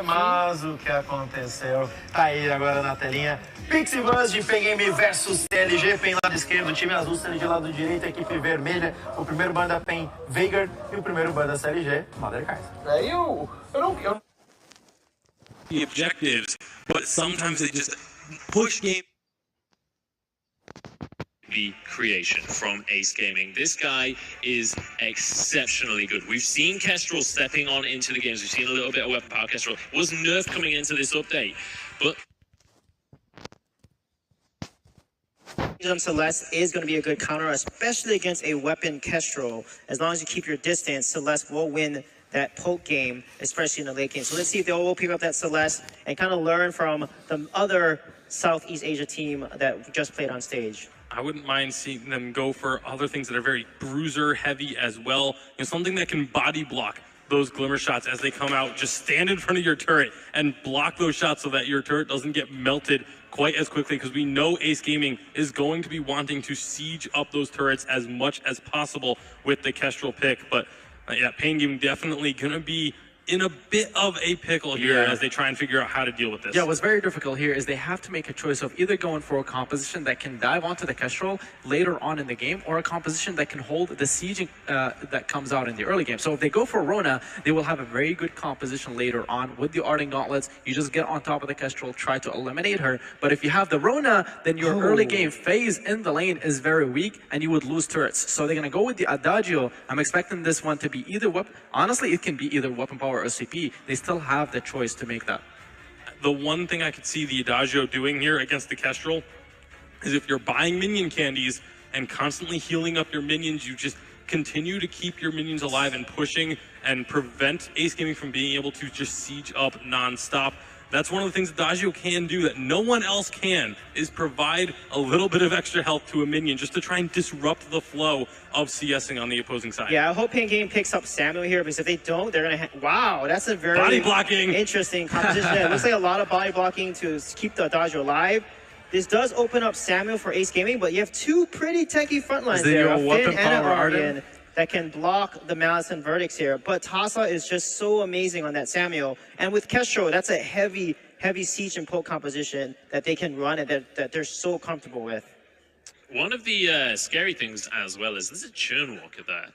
Mas o que aconteceu? Tá aí agora na telinha. firmz de Pengame versus CLG. Pen lado esquerdo, time azul, CLG lado direito, equipe vermelha. O primeiro ban da Pen, Vainglory, e o primeiro ban da CLG, mother's. Eu não... The objectives, but sometimes they just push game. The creation from Ace Gaming. This guy is exceptionally good. We've seen Kestrel stepping on into the games. We've seen a little bit of weapon power. Kestrel was nerfed coming into this update, but on Celeste is going to be a good counter, especially against a weapon Kestrel. As long as you keep your distance, Celeste will win that poke game, especially in the late game. So let's see if they will pick up that Celeste and kind of learn from the other Southeast Asia team that just played on stage. I wouldn't mind seeing them go for other things that are very bruiser heavy as well. You know, something that can body block those glimmer shots as they come out. Just stand in front of your turret and block those shots so that your turret doesn't get melted quite as quickly, because we know Ace Gaming is going to be wanting to siege up those turrets as much as possible with the Kestrel pick. But yeah, Pain Gaming definitely going to be in a bit of a pickle here as they try and figure out how to deal with this. Yeah, what's very difficult here is they have to make a choice of either going for a composition that can dive onto the Kestrel later on in the game, or a composition that can hold the sieging that comes out in the early game. So if they go for Rona, they will have a very good composition later on with the Ardent Gauntlets. You just get on top of the Kestrel, try to eliminate her. But if you have the Rona, then your early game phase in the lane is very weak and you would lose turrets. So they're going to go with the Adagio. I'm expecting this one to be either weapon. Honestly, it can be either weapon power or CP. They still have the choice to make that. The one thing I could see the Adagio doing here against the Kestrel is if you're buying minion candies and constantly healing up your minions, you just continue to keep your minions alive and pushing and prevent Ace Gaming from being able to just siege up non-stop. That's one of the things Adagio can do that no one else can, is provide a little bit of extra health to a minion just to try and disrupt the flow of CSing on the opposing side. Yeah, I hope Pain Game picks up Samuel here, because if they don't, they're going to... Wow, that's a very body blocking. Interesting composition. It looks like a lot of body blocking to keep the Adagio alive. This does open up Samuel for Ace Gaming, but you have two pretty tanky front lines there, a Finn and an Arden, that can block the Malice and Verdicts here. But Tasa is just so amazing on that Samuel. And with Kestrel, that's a heavy siege and poke composition that they can run and that they're so comfortable with. one of the scary things as well is there's a churn walker there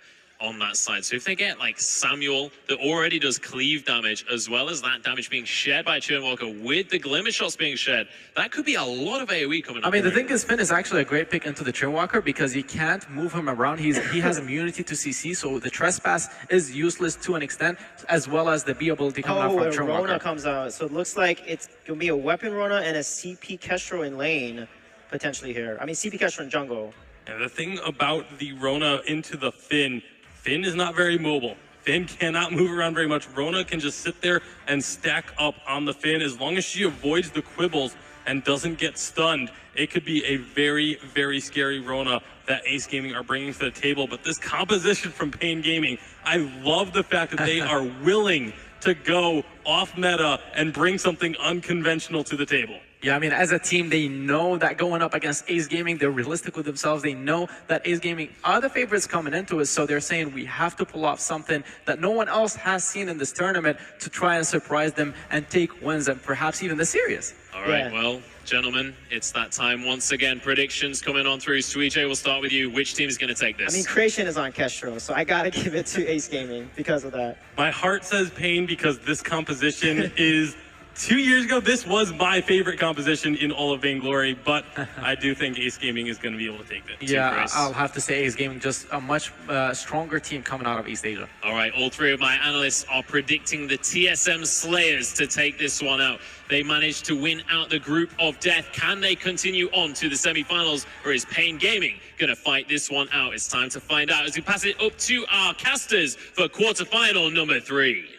on that side. So if they get like Samuel that already does cleave damage, as well as that damage being shared by Churn Walker with the glimmer shots being shared, that could be a lot of AoE coming up. I mean, the thing is, Finn is actually a great pick into the Churn Walker because you can't move him around. He has immunity to CC, so the trespass is useless to an extent, as well as the B ability coming out from Churn Walker. Rona comes out, so it looks like it's gonna be a weapon Rona and a CP Kestrel in lane potentially here. I mean, CP Kestrel in jungle. And the thing about the Rona into the Finn is not very mobile. Finn cannot move around very much. Rona can just sit there and stack up on the Finn. As long as she avoids the quibbles and doesn't get stunned, it could be a very, very scary Rona that Ace Gaming are bringing to the table. But this composition from Pain Gaming, I love the fact that they are willing to go off meta and bring something unconventional to the table. Yeah, I mean, as a team, they know that going up against Ace Gaming, they're realistic with themselves. They know that Ace Gaming are the favorites coming into it, so they're saying we have to pull off something that no one else has seen in this tournament to try and surprise them and take wins and perhaps even the series. All right, well, gentlemen, it's that time once again. Predictions coming on through. Suije, we'll start with you. Which team is going to take this? I mean, Creation is on Kestrel, so I got to give it to Ace Gaming because of that. My heart says Pain because this composition is... 2 years ago, this was my favorite composition in all of Vainglory, but I do think Ace Gaming is going to be able to take that. Yeah, I'll have to say Ace Gaming, just a much stronger team coming out of East Asia. All right, all three of my analysts are predicting the TSM Slayers to take this one out. They managed to win out the group of death. Can they continue on to the semifinals, or is Pain Gaming going to fight this one out? It's time to find out as we pass it up to our casters for quarterfinal number 3.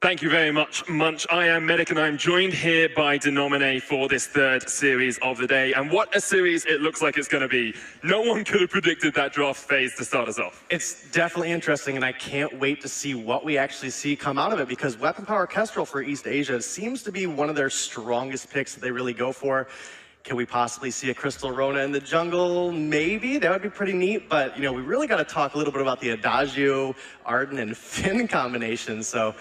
Thank you very much, Munch. I am Medic, and I'm joined here by Denomine for this third series of the day. And what a series it looks like it's going to be. No one could have predicted that draft phase to start us off. It's definitely interesting, and I can't wait to see what we actually see come out of it, because Weapon Power Kestrel for East Asia seems to be one of their strongest picks that they really go for. Can we possibly see a Crystal Rona in the jungle? Maybe. That would be pretty neat. But, you know, we really got to talk a little bit about the Adagio, Arden, and Finn combination. So...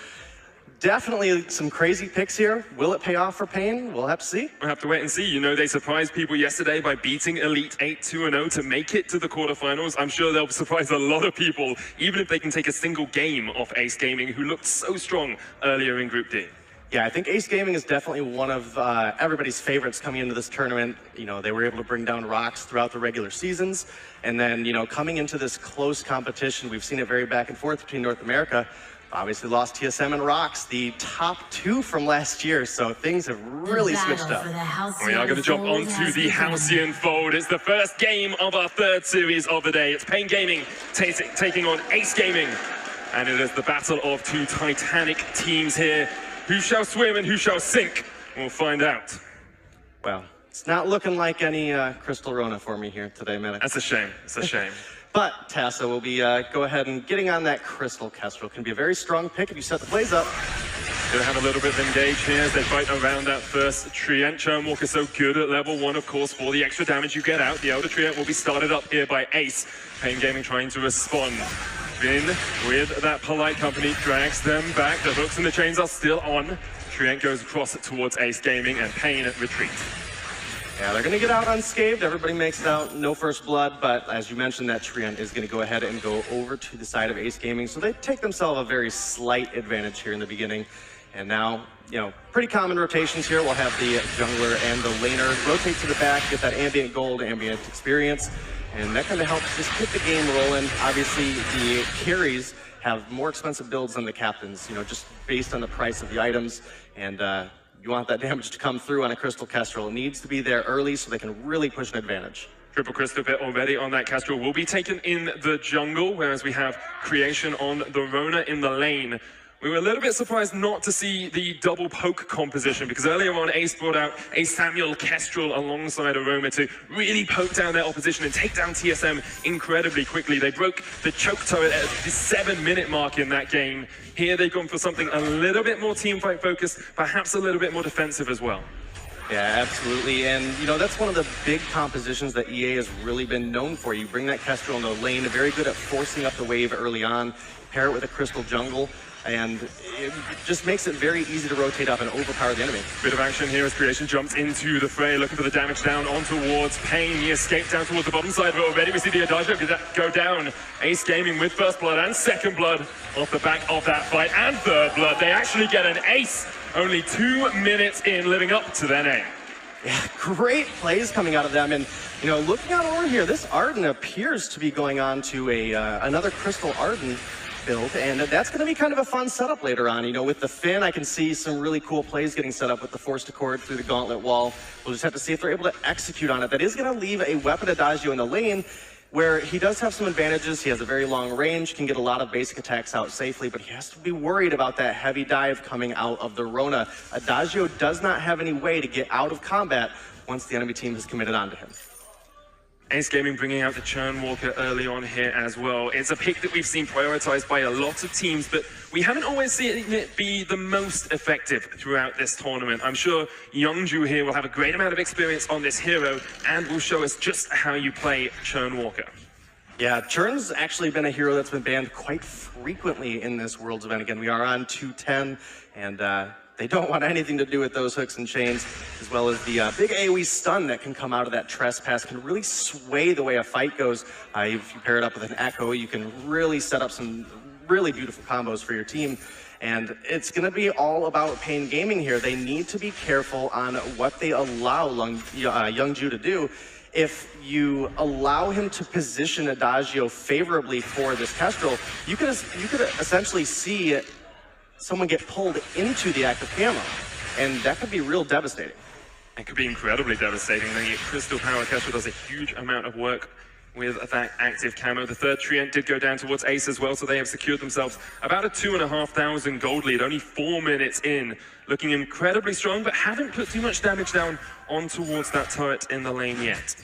Definitely some crazy picks here. Will it pay off for Pain? We'll have to see. We'll have to wait and see. You know, they surprised people yesterday by beating Elite 8-2-0 to make it to the quarterfinals. I'm sure they'll surprise a lot of people, even if they can take a single game off Ace Gaming, who looked so strong earlier in Group D. Yeah, I think Ace Gaming is definitely one of everybody's favorites coming into this tournament. You know, they were able to bring down rocks throughout the regular seasons. And then, you know, coming into this close competition, we've seen it very back and forth between North America. Obviously lost TSM and Rocks, the top two from last year, so things have really switched up. We are going to jump onto the Halcyon Fold. It's the first game of our third series of the day. It's Pain Gaming taking on Ace Gaming. And it is the battle of two titanic teams here. Who shall swim and who shall sink? We'll find out. Well, it's not looking like any Crystal Rona for me here today, Medic. That's a shame. It's a shame. But Tassa will be go ahead and getting on that Crystal Kestrel. Can be a very strong pick if you set the plays up. Gonna have a little bit of engage here as they fight around that first Treant. Churnwalker so good at level 1, of course, for the extra damage you get out. The Elder Treant will be started up here by Ace. Pain Gaming trying to respond. Vin, with that polite company, drags them back. The hooks and the chains are still on. Treant goes across towards Ace Gaming, and Pain retreats. Yeah, they're going to get out unscathed. Everybody makes it out, no first blood. But as you mentioned, that Treant is going to go ahead and go over to the side of Ace Gaming. So they take themselves a very slight advantage here in the beginning. And now, you know, pretty common rotations here. We'll have the jungler and the laner rotate to the back, get that ambient gold, ambient experience. And that kind of helps just get the game rolling. Obviously, the carries have more expensive builds than the captains, you know, just based on the price of the items. And you want that damage to come through on a Crystal Kestrel. It needs to be there early so they can really push an advantage. Triple Crystal Pit already on that Kestrel will be taken in the jungle, whereas we have Creation on the Rona in the lane. We were a little bit surprised not to see the double poke composition, because earlier on Ace brought out a Samuel Kestrel alongside Aroma to really poke down their opposition and take down TSM incredibly quickly. They broke the choke turret at the 7-minute mark in that game. Here they've gone for something a little bit more teamfight focused, perhaps a little bit more defensive as well. Yeah, absolutely. And, you know, that's one of the big compositions that EA has really been known for. You bring that Kestrel in the lane, very good at forcing up the wave early on, pair it with a Crystal Jungle, and it just makes it very easy to rotate up and overpower the enemy. Bit of action here as Creation jumps into the fray, looking for the damage down on towards Pain. He escaped down towards the bottom side, but already we see the Adagio go down. Ace Gaming with first blood and second blood off the back of that fight, and third blood. They actually get an ace, only 2 minutes in, living up to their name. Yeah, great plays coming out of them. And, you know, looking out over here, this Arden appears to be going on to another Crystal Arden build, and that's going to be kind of a fun setup later on. You know, with the Finn, I can see some really cool plays getting set up with the Force to Cord through the Gauntlet wall. We'll just have to see if they're able to execute on it. That is going to leave a weapon Adagio in the lane, where he does have some advantages. He has a very long range, can get a lot of basic attacks out safely, but he has to be worried about that heavy dive coming out of the Rona. Adagio does not have any way to get out of combat once the enemy team has committed onto him. Ace Gaming bringing out the Churnwalker early on here as well. It's a pick that we've seen prioritized by a lot of teams, but we haven't always seen it be the most effective throughout this tournament. I'm sure Youngju here will have a great amount of experience on this hero and will show us just how you play Churnwalker. Yeah, Churn's actually been a hero that's been banned quite frequently in this Worlds event. Again, we are on 210, and they don't want anything to do with those hooks and chains, as well as the big AoE stun that can come out of that Trespass, can really sway the way a fight goes. If you pair it up with an Echo, you can really set up some really beautiful combos for your team. And it's going to be all about Pain Gaming here. They need to be careful on what they allow Youngju to do. If you allow him to position Adagio favorably for this Kestrel, you could essentially see someone get pulled into the active camo, and that could be real devastating. It could be incredibly devastating. The Crystal Power Kestrel does a huge amount of work with that active camo. The third Treant did go down towards Ace as well, so they have secured themselves about a 2,500 gold lead, only 4 minutes in. Looking incredibly strong, but haven't put too much damage down on towards that turret in the lane yet.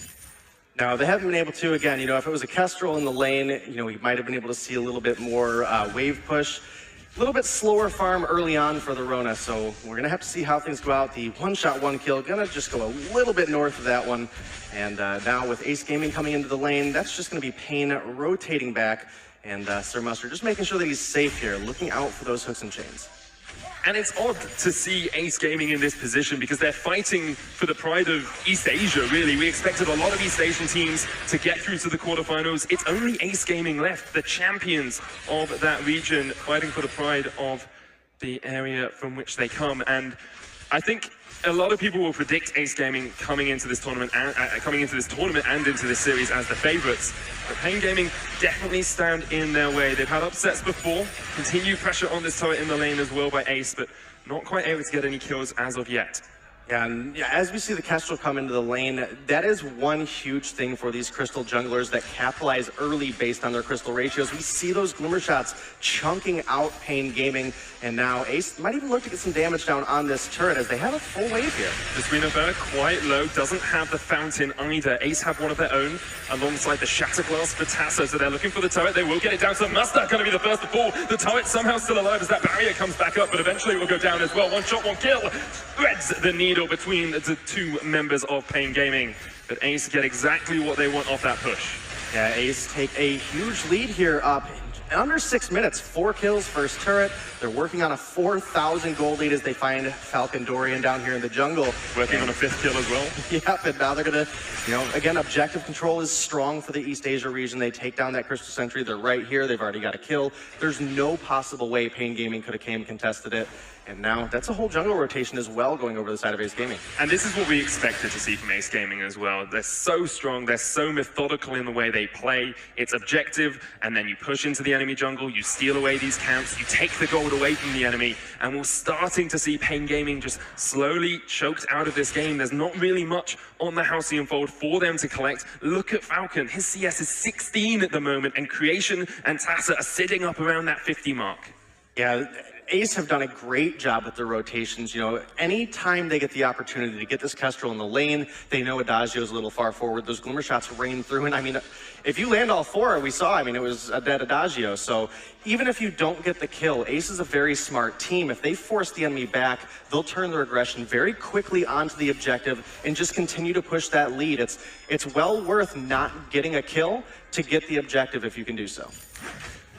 Now, they haven't been able to, again, you know, if it was a Kestrel in the lane, you know, we might have been able to see a little bit more wave push. A little bit slower farm early on for the Rona, so we're going to have to see how things go out. The one-shot, one-kill, going to just go a little bit north of that one. And now with Ace Gaming coming into the lane, that's just going to be Pain rotating back. And Sir Mustard just making sure that he's safe here, looking out for those hooks and chains. And it's odd to see Ace Gaming in this position because they're fighting for the pride of East Asia, really. We expected a lot of East Asian teams to get through to the quarterfinals. It's only Ace Gaming left, the champions of that region, fighting for the pride of the area from which they come. And I think a lot of people will predict Ace Gaming coming into this tournament and into this series as the favorites. But Pain Gaming definitely stand in their way. They've had upsets before, continued pressure on this turret in the lane as well by Ace, but not quite able to get any kills as of yet. Yeah, and as we see the Kestrel come into the lane, that is one huge thing for these Crystal junglers that capitalize early based on their Crystal ratios. We see those Glimmer shots chunking out Pain Gaming, and now Ace might even look to get some damage down on this turret as they have a full wave here. The screen of Vera quite low, doesn't have the fountain either. Ace have one of their own alongside the Shatterglass for Tassa, so they're looking for the turret. They will get it down to Mustard, going to be the first to fall. The turret somehow still alive as that barrier comes back up, but eventually it will go down as well. One shot, one kill, threads the needle between the two members of Pain Gaming. But Ace get exactly what they want off that push. Yeah, Ace take a huge lead here up. In under 6 minutes, 4 kills, first turret. They're working on a 4,000 gold lead as they find Falcon Dorian down here in the jungle. Working on a 5th kill as well. Yep, and now they're gonna, again, objective control is strong for the East Asia region. They take down that Crystal Sentry. They're right here. They've already got a kill. There's no possible way Pain Gaming could have came and contested it. And now that's a whole jungle rotation as well going over the side of Ace Gaming. And this is what we expected to see from Ace Gaming as well. They're so strong, they're so methodical in the way they play. It's objective, and then you push into the enemy jungle, you steal away these camps, you take the gold away from the enemy, and we're starting to see Pain Gaming just slowly choked out of this game. There's not really much on the Halcyon Fold for them to collect. Look at Falcon, his CS is 16 at the moment, and Creation and Tassa are sitting up around that 50 mark. Yeah, Ace have done a great job with their rotations. Anytime they get the opportunity to get this Kestrel in the lane, they know Adagio's a little far forward. Those Glimmer shots rain through, and I mean, if you land all 4, we saw, it was a dead Adagio. So even if you don't get the kill, Ace is a very smart team. If they force the enemy back, they'll turn their aggression very quickly onto the objective and just continue to push that lead. It's well worth not getting a kill to get the objective if you can do so.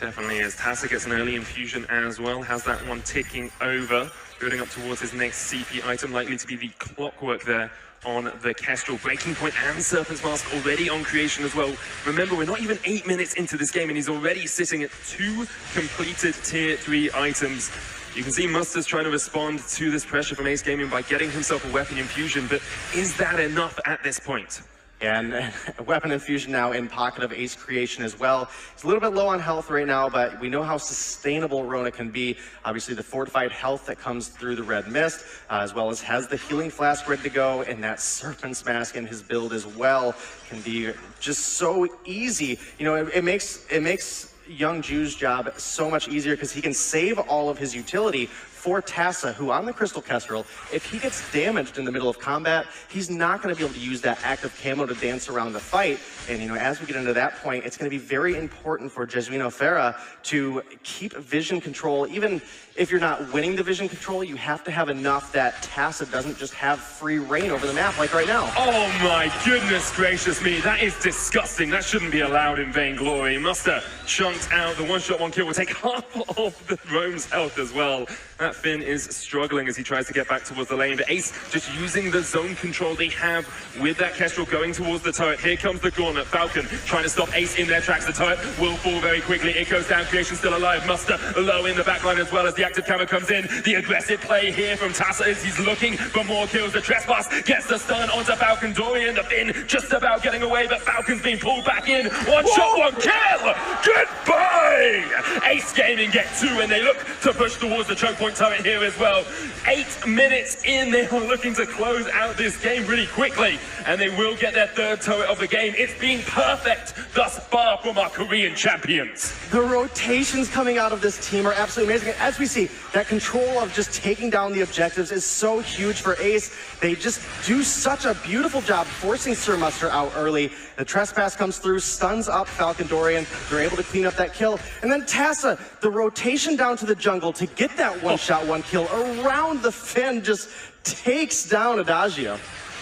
Definitely is. Tassa gets an early infusion as well, has that one ticking over, building up towards his next CP item, likely to be the Clockwork there on the Kestrel. Breaking Point and Serpent's Mask already on Creation as well. Remember, we're not even 8 minutes into this game and he's already sitting at 2 completed Tier 3 items. You can see Mustard's trying to respond to this pressure from Ace Gaming by getting himself a weapon infusion, but is that enough at this point? And a weapon infusion now in pocket of Ace Creation as well. It's a little bit low on health right now, but we know how sustainable Rona can be. Obviously, the fortified health that comes through the red mist, as well as has the healing flask ready to go, and that Serpent's Mask in his build as well can be just so easy. It makes Young Ju's job so much easier because he can save all of his utility for Tassa, who on the Crystal Kestrel, if he gets damaged in the middle of combat, he's not going to be able to use that active camo to dance around the fight. And as we get into that point, it's going to be very important for Jesuino Farah to keep vision control. Even if you're not winning the vision control, you have to have enough that Tassa doesn't just have free reign over the map like right now. Oh my goodness gracious me, that is disgusting. That shouldn't be allowed in Vainglory. Muster chunked out. The one-shot, one-kill will take half of the Rome's health as well. That Finn is struggling as he tries to get back towards the lane, but Ace just using the zone control they have with that Kestrel going towards the turret. Here comes the Gauntlet. Falcon trying to stop Ace in their tracks. The turret will fall very quickly. It goes down. Creation still alive. Muster low in the backline as well as the active camera comes in. The aggressive play here from Tassa is he's looking for more kills. The Trespass gets the stun onto Falcon Dorian. The Finn just about getting away, but Falcon's being pulled back in. One shot, one kill. Goodbye. Ace Gaming get 2 and they look to push towards the choke point turret here as well. 8 minutes in, they are looking to close out this game really quickly, and they will get their 3rd turret of the game. It's been perfect thus far from our Korean champions. The rotations coming out of this team are absolutely amazing. As we see, that control of just taking down the objectives is so huge for Ace. They just do such a beautiful job forcing Sir Muster out early. The Trespass comes through, stuns up Falcon Dorian. They're able to clean up that kill. And then Tassa, the rotation down to the jungle to get that one-shot, one-kill around the Finn just takes down Adagio.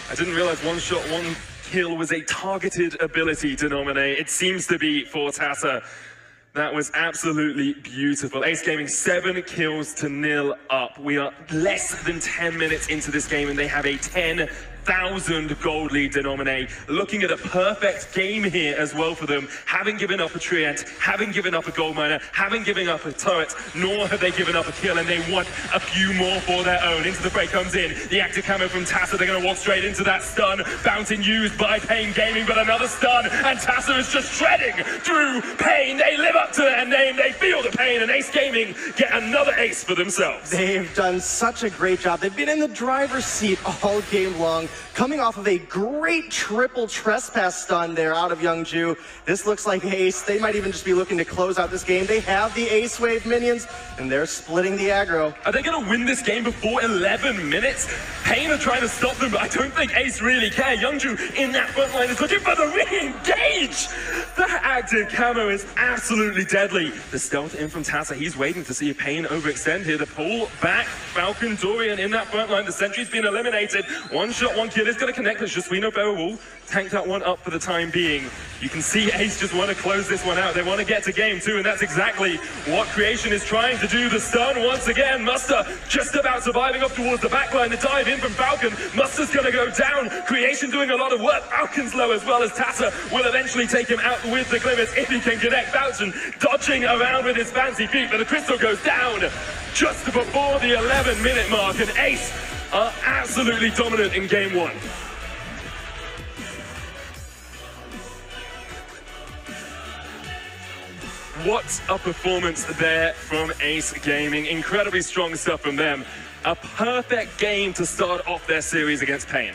I didn't realize one-shot, one-kill was a targeted ability to nominate. It seems to be for Tassa. That was absolutely beautiful. Ace Gaming 7 kills to 0 up. We are less than 10 minutes into this game and they have a 10,000 gold lead, Denominate. Looking at a perfect game here as well for them. Haven't given up a Treant, haven't given up a gold miner, haven't given up a turret, nor have they given up a kill, and they want a few more for their own. Into the break comes in. The active camo from Tassa. They're going to walk straight into that stun. Fountain used by Pain Gaming, but another stun, and Tassa is just shredding through Pain. They live up to their name. They feel the pain, and Ace Gaming get another ace for themselves. They've done such a great job. They've been in the driver's seat all game long, coming off of a great triple trespass stun there out of Youngju. This looks like Ace. They might even just be looking to close out this game. They have the Ace Wave minions, and they're splitting the aggro. Are they going to win this game before 11 minutes? Pain are trying to stop them, but I don't think Ace really care. Youngju in that front line is looking for the re-engage. That active camo is absolutely deadly. The stealth in from Tassa. He's waiting to see if Pain overextend here. The pull back. Falcon Dorian in that front line. The sentry's been eliminated. One shot, one kill is going to connect. As Jaswino Ferrowall tank that one up for the time being. You can see Ace just want to close this one out. They want to get to game 2, and that's exactly what Creation is trying to do. The stun once again. Muster just about surviving up towards the backline. The dive in from Falcon. Muster's going to go down. Creation doing a lot of work. Falcon's low as well, as Tassa will eventually take him out with the glimmers if he can connect. Falcon dodging around with his fancy feet, but the crystal goes down just before the 11-minute mark, and Ace are absolutely dominant in game 1. What a performance there from Ace Gaming. Incredibly strong stuff from them. A perfect game to start off their series against Pain.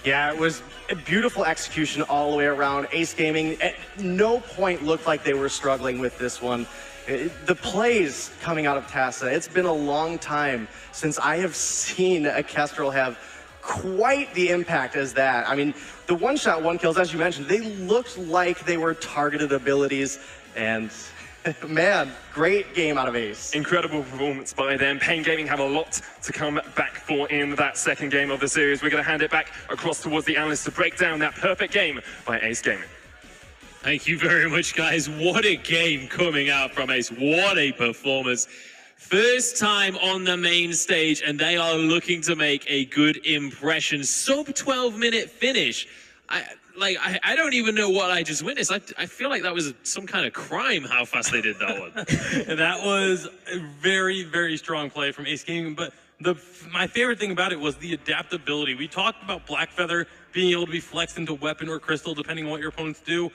Yeah, it was a beautiful execution all the way around. Ace Gaming at no point looked like they were struggling with this one. The plays coming out of Tassa, it's been a long time since I have seen a Kestrel have quite the impact as that. I mean, the one-shot, one-kills, as you mentioned, they looked like they were targeted abilities, and man, great game out of Ace. Incredible performance by them. Pain Gaming have a lot to come back for in that second game of the series. We're going to hand it back across towards the analysts to break down that perfect game by Ace Gaming. Thank you very much, guys. What a game coming out from Ace. What a performance. First time on the main stage, and they are looking to make a good impression. Sub 12-minute finish. I don't even know what I just witnessed. I feel like that was some kind of crime how fast they did that one. That was a very, very strong play from Ace Gaming, but my favorite thing about it was the adaptability. We talked about Blackfeather being able to be flexed into weapon or crystal depending on what your opponents do.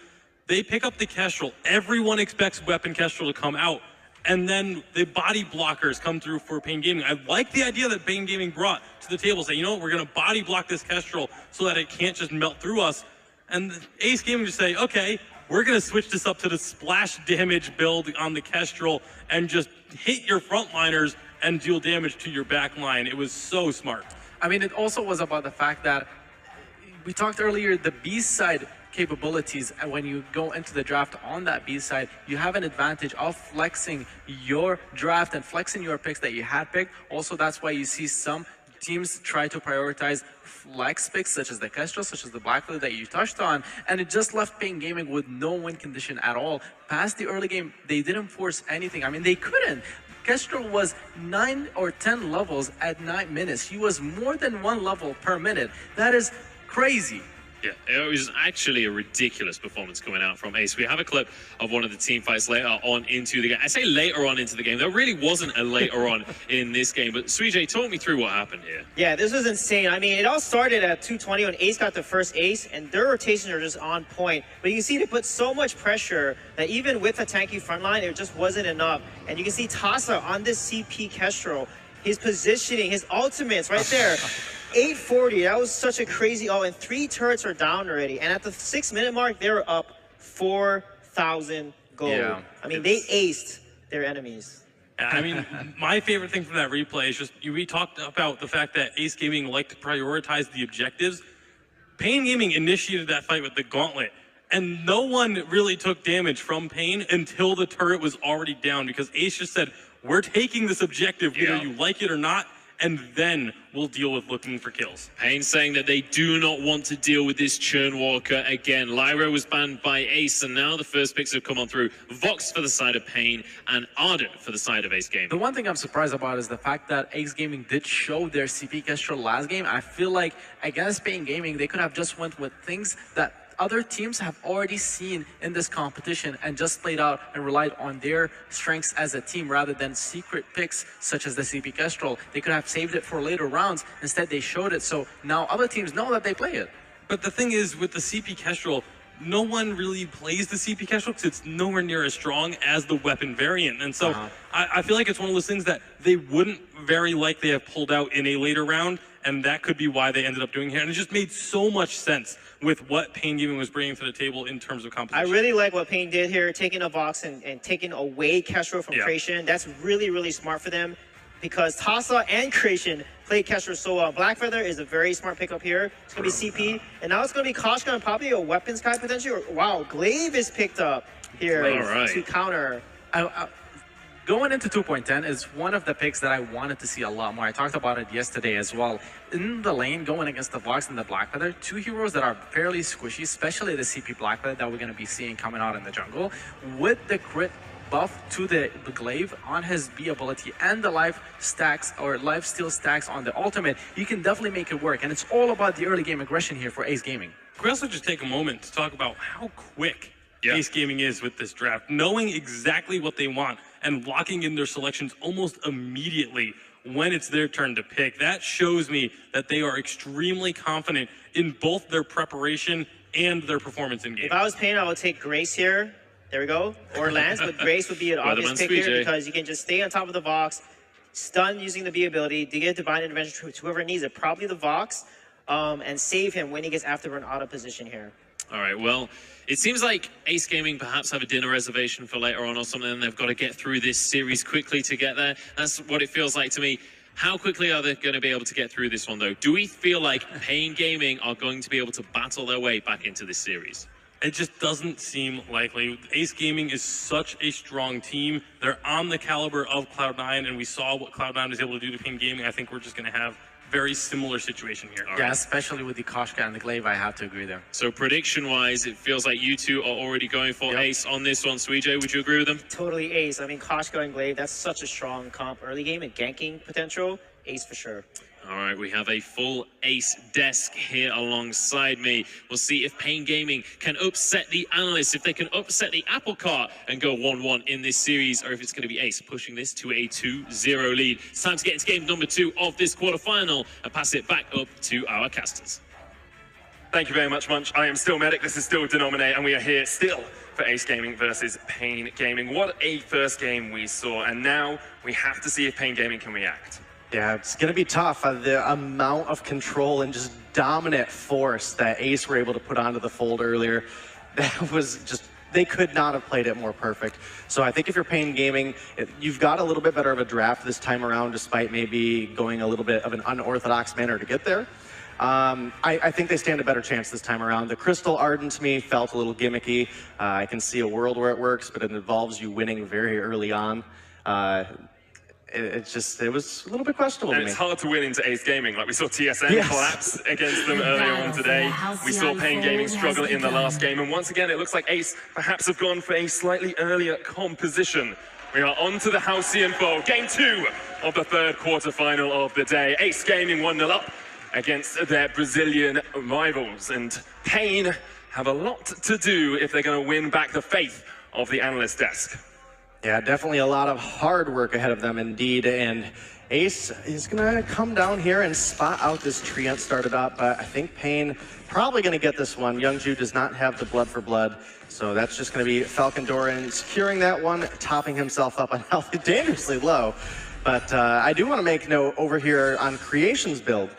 They pick up the Kestrel. Everyone expects weapon Kestrel to come out, and then the body blockers come through for Pain Gaming. I like the idea that Pain Gaming brought to the table, saying, you know what, we're going to body block this Kestrel so that it can't just melt through us. And Ace Gaming just say, okay, we're going to switch this up to the splash damage build on the Kestrel and just hit your frontliners and deal damage to your back line. It was so smart. I mean, it also was about the fact that we talked earlier, the B side capabilities, and when you go into the draft on that B side, you have an advantage of flexing your draft and flexing your picks that you had picked. Also, that's why you see some teams try to prioritize flex picks such as the Kestrel, such as the Blackfeather that you touched on, and it just left Pain Gaming with no win condition at all. Past the early game, they didn't force anything. I mean, they couldn't. Kestrel was 9 or 10 levels at 9 minutes. He was more than 1 level per minute. That is crazy. Yeah, it was actually a ridiculous performance coming out from Ace. We have a clip of one of the team fights later on into the game. I say later on into the game. There really wasn't a later on in this game. But Suijay, talk me through what happened here. Yeah, this was insane. I mean, it all started at 220 when Ace got the first ace, and their rotations are just on point. But you can see they put so much pressure that even with a tanky front line, it just wasn't enough. And you can see Tassa on this CP Kestrel, his positioning, his ultimates right there. 840, that was such a crazy, and 3 turrets are down already. And at the 6-minute mark, they were up 4,000 gold. Yeah, I mean, they aced their enemies. I mean, my favorite thing from that replay is just, we talked about the fact that Ace Gaming liked to prioritize the objectives. Pain Gaming initiated that fight with the Gauntlet, and no one really took damage from Pain until the turret was already down, because Ace just said, we're taking this objective, whether you like it or not. and then we'll deal with looking for kills. Pain saying that they do not want to deal with this Churn Walker again. Lyra was banned by Ace, and now the first picks have come on through. Vox for the side of Pain, and Ardent for the side of Ace Gaming. The one thing I'm surprised about is the fact that Ace Gaming did show their CP Kestrel last game. I feel like against Pain Gaming, they could have just went with things that other teams have already seen in this competition and just played out and relied on their strengths as a team rather than secret picks such as the CP Kestrel. They could have saved it for later rounds. Instead, they showed it, so now other teams know that they play it. But the thing is, with the CP Kestrel, no one really plays the CP Kestrel because it's nowhere near as strong as the weapon variant. And so I feel like it's one of those things that they wouldn't very likely have pulled out in a later round, and that could be why they ended up doing here. And it just made so much sense with what Pain Gaming was bringing to the table in terms of competition. I really like what Pain did here, taking a Vox and taking away Kestrel from Creation. That's really, really smart for them because Tasa and Creation played Kestrel so well. Blackfeather is a very smart pickup here. It's going to be CP, and now it's going to be Koshka and probably a weapons guy potentially. Wow, Glaive is picked up here to counter. Going into 2.10 is one of the picks that I wanted to see a lot more. I talked about it yesterday as well. In the lane, going against the Vox and the Blackfeather, two heroes that are fairly squishy, especially the CP Blackfeather that we're going to be seeing coming out in the jungle. With the crit buff to the Glaive on his B ability and the life stacks or life steal stacks on the ultimate, you can definitely make it work. And it's all about the early game aggression here for Ace Gaming. Can we also just take a moment to talk about how quick Ace Gaming is with this draft, knowing exactly what they want and locking in their selections almost immediately when it's their turn to pick. That shows me that they are extremely confident in both their preparation and their performance in game. If I was Pain, I would take Grace here. There we go. Or Lance, but Grace would be an obvious pick here because you can just stay on top of the Vox, stun using the B ability, to get Divine Intervention to whoever needs it, probably the Vox, and save him when he gets afterburn out of position here. All right, well, it seems like Ace Gaming perhaps have a dinner reservation for later on or something, and they've got to get through this series quickly to get there. That's what it feels like to me. How quickly are they going to be able to get through this one, though? Do we feel like Pain Gaming are going to be able to battle their way back into this series? It just doesn't seem likely. Ace Gaming is such a strong team. They're on the caliber of Cloud9, and we saw what Cloud9 was able to do to Pain Gaming. I think we're just going to have very similar situation here. Yeah, especially with the Koshka and the Glaive, I have to agree there. So prediction-wise, it feels like you two are already going for Ace on this one. Suijay, would you agree with them? Totally Ace. I mean, Koshka and Glaive, that's such a strong comp early game and ganking potential. Ace for sure. All right, we have a full Ace desk here alongside me. We'll see if Pain Gaming can upset the analysts, if they can upset the apple cart and go 1-1 in this series, or if it's going to be Ace pushing this to a 2-0 lead. It's time to get into game number 2 of this quarterfinal and pass it back up to our casters. Thank you very much, Munch. I am still Medic, this is still Denominate, and we are here still for Ace Gaming versus Pain Gaming. What a first game we saw, and now we have to see if Pain Gaming can react. Yeah, it's going to be tough. The amount of control and just dominant force that Ace were able to put onto the fold earlier, that was just, they could not have played it more perfect. So I think if you're Pain Gaming, you've got a little bit better of a draft this time around, despite maybe going a little bit of an unorthodox manner to get there. I think they stand a better chance this time around. The Crystal Ardent to me felt a little gimmicky. I can see a world where it works, but it involves you winning very early on. It was a little bit questionable to me. It's hard to win into Ace Gaming. Like we saw TSM collapse against them earlier on today. We saw Pain Gaming struggle in the last game. And once again, it looks like Ace perhaps have gone for a slightly earlier composition. We are on to the Halcyon Fold. Game 2 of the third quarterfinal of the day. Ace Gaming 1-0 up against their Brazilian rivals. And Pain have a lot to do if they're going to win back the faith of the analyst desk. Yeah, definitely a lot of hard work ahead of them indeed, and Ace is going to come down here and spot out this Treant started up, but I think Pain probably going to get this one. Youngju does not have the blood for blood, so that's just going to be Falcon Doran securing that one, topping himself up on health dangerously low. But I do want to make note over here on Creation's build,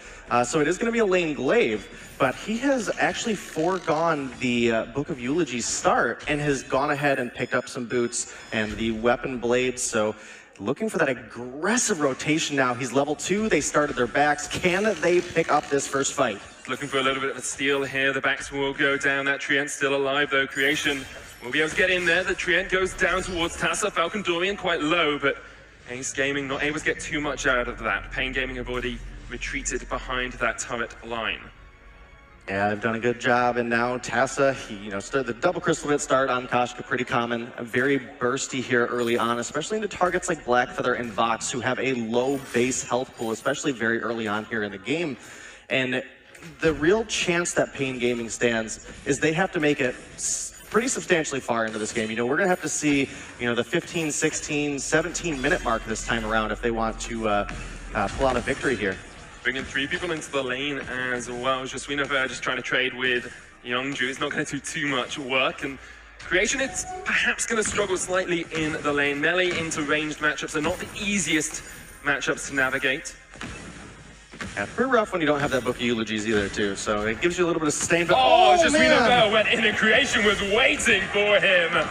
so it is going to be a lane Glaive, but he has actually foregone the Book of Eulogy's start and has gone ahead and picked up some boots and the weapon blades. So looking for that aggressive rotation now. He's level 2. They started their backs. Can they pick up this first fight? Looking for a little bit of a steal here. The backs will go down. That Treant still alive though. Creation will be able to get in there. The Treant goes down towards Tassa. Falcon Dorian quite low, but Ace Gaming not able to get too much out of that. Pain Gaming have already retreated behind that turret line. Yeah, they've done a good job, and now Tassa, he started the double crystal bit start on Koshka, pretty common. Very bursty here early on, especially into targets like Blackfeather and Vox, who have a low base health pool, especially very early on here in the game. And the real chance that Pain Gaming stands is they have to make it pretty substantially far into this game. We're going to have to see, the 15, 16, 17-minute mark this time around if they want to pull out a victory here. Bringing 3 people into the lane as well. Jaswinova just trying to trade with Youngju. It's not going to do too much work. And Creation is perhaps going to struggle slightly in the lane. Melee into ranged matchups are not the easiest matchups to navigate. Yeah, pretty rough when you don't have that book of eulogies either, too. So it gives you a little bit of sustain. But Jaswinova went in and Creation was waiting for him.